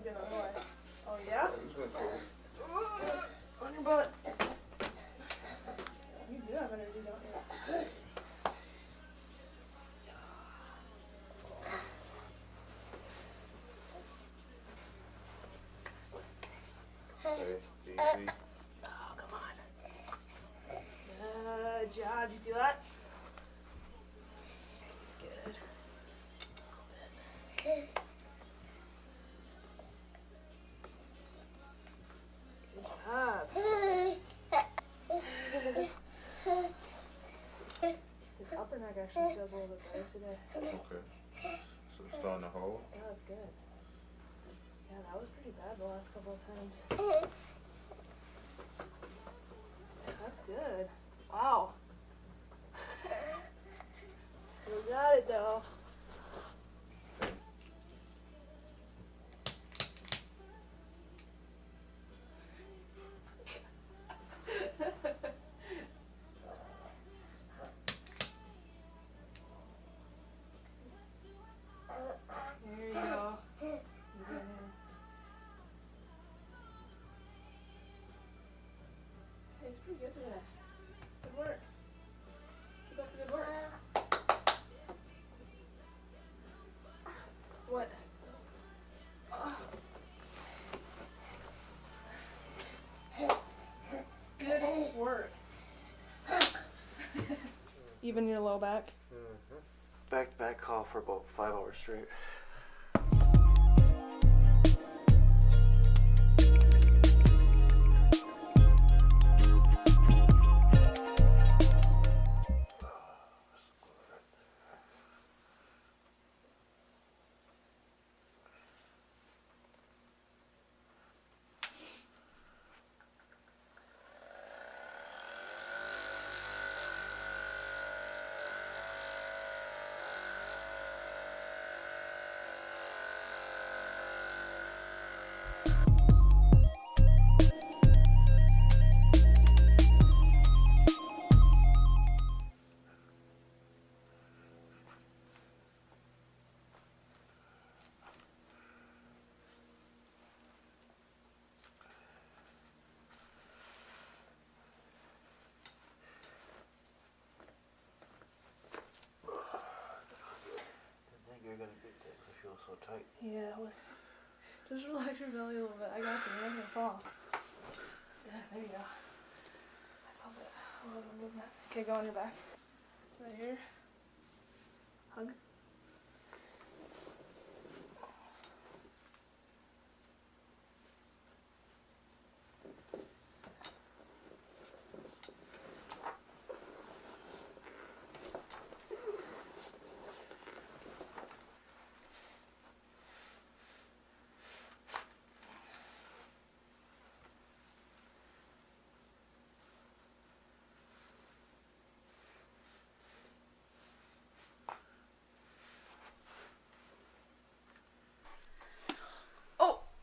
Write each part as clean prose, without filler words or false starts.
sleeping otherwise. Oh, yeah? On your butt. You do have energy, don't you? Easy. Oh, come on. Good job. Did you feel that? That's good. Good job. His upper neck actually feels a little bit better today. Okay. So it's starting to hold? Yeah, that's good. Yeah, that was pretty bad the last couple of times. That's good. Wow. Still got it though. There you go. Hey, it's pretty good today. Good work. Keep up the good work. What? Good work. Even your low back? Mm-hmm. Back-to-back call for about 5 hours straight. You're gonna get this. I feel so tight. Yeah, just relax your belly a little bit. I got you. You're not gonna fall. Yeah, there you go. I love it. I love the movement. Okay, go on your back. Right here. Hug.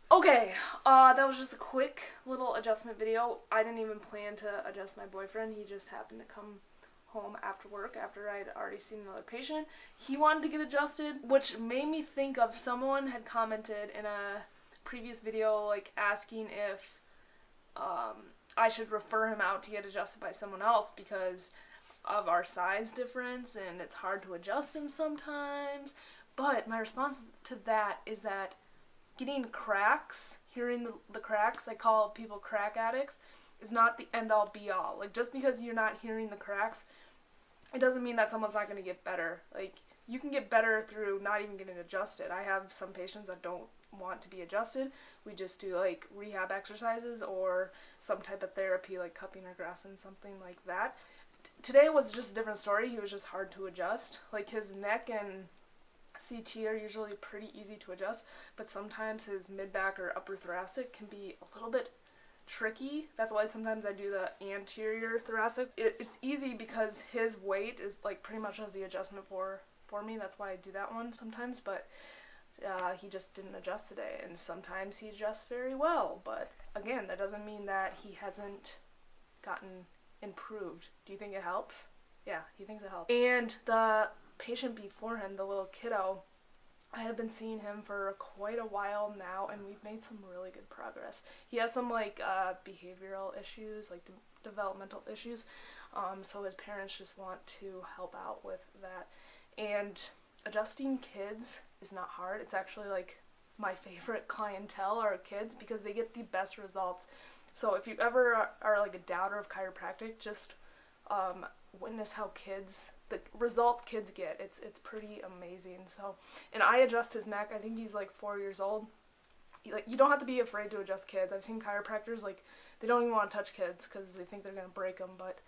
Okay, that was just a quick little adjustment video. I didn't even plan to adjust my boyfriend. He just happened to come home after work after I'd already seen another patient. He wanted to get adjusted, which made me think of someone had commented in a previous video, like asking if I should refer him out to get adjusted by someone else because of our size difference and it's hard to adjust him sometimes. But my response to that is that getting cracks, hearing the cracks, I call people crack addicts, is not the end-all be-all. Like, just because you're not hearing the cracks, it doesn't mean that someone's not going to get better. Like, you can get better through not even getting adjusted. I have some patients that don't want to be adjusted. We just do, like, rehab exercises or some type of therapy, like cupping or grassing, something like that. Today was just a different story. He was just hard to adjust. Like, his neck and CT are usually pretty easy to adjust, but sometimes his mid-back or upper thoracic can be a little bit tricky. That's why sometimes I do the anterior thoracic. It's easy because his weight is like pretty much does the adjustment for me. That's why I do that one sometimes, but he just didn't adjust today, and sometimes he adjusts very well, but again, that doesn't mean that he hasn't gotten improved. Do you think it helps? Yeah, he thinks it helps. And the patient before him, the little kiddo, I have been seeing him for quite a while now, and we've made some really good progress. He has some like behavioral issues, like developmental issues, so his parents just want to help out with that. And adjusting kids is not hard. It's actually like my favorite clientele are kids because they get the best results. So if you ever are like a doubter of chiropractic, just witness how the results kids get. It's pretty amazing. So, and I adjust his neck. I think he's like 4 years old. You don't have to be afraid to adjust kids. I've seen chiropractors, like, they don't even want to touch kids because they think they're going to break them, but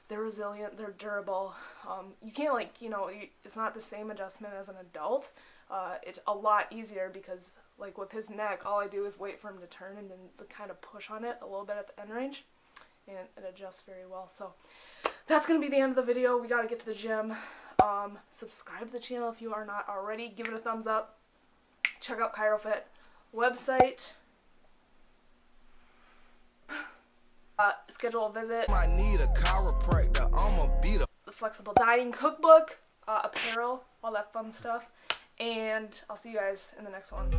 they're resilient, they're durable. You can't, like, it's not the same adjustment as an adult. It's a lot easier because, like, with his neck, all I do is wait for him to turn and then kind of push on it a little bit at the end range, and it adjusts very well. So that's going to be the end of the video. We got to get to the gym. Subscribe to the channel if you are not already. Give it a thumbs up. Check out ChiroFit website. Schedule a visit. I need a chiropractor. I'ma beat a The flexible dieting cookbook, apparel, all that fun stuff. And I'll see you guys in the next one.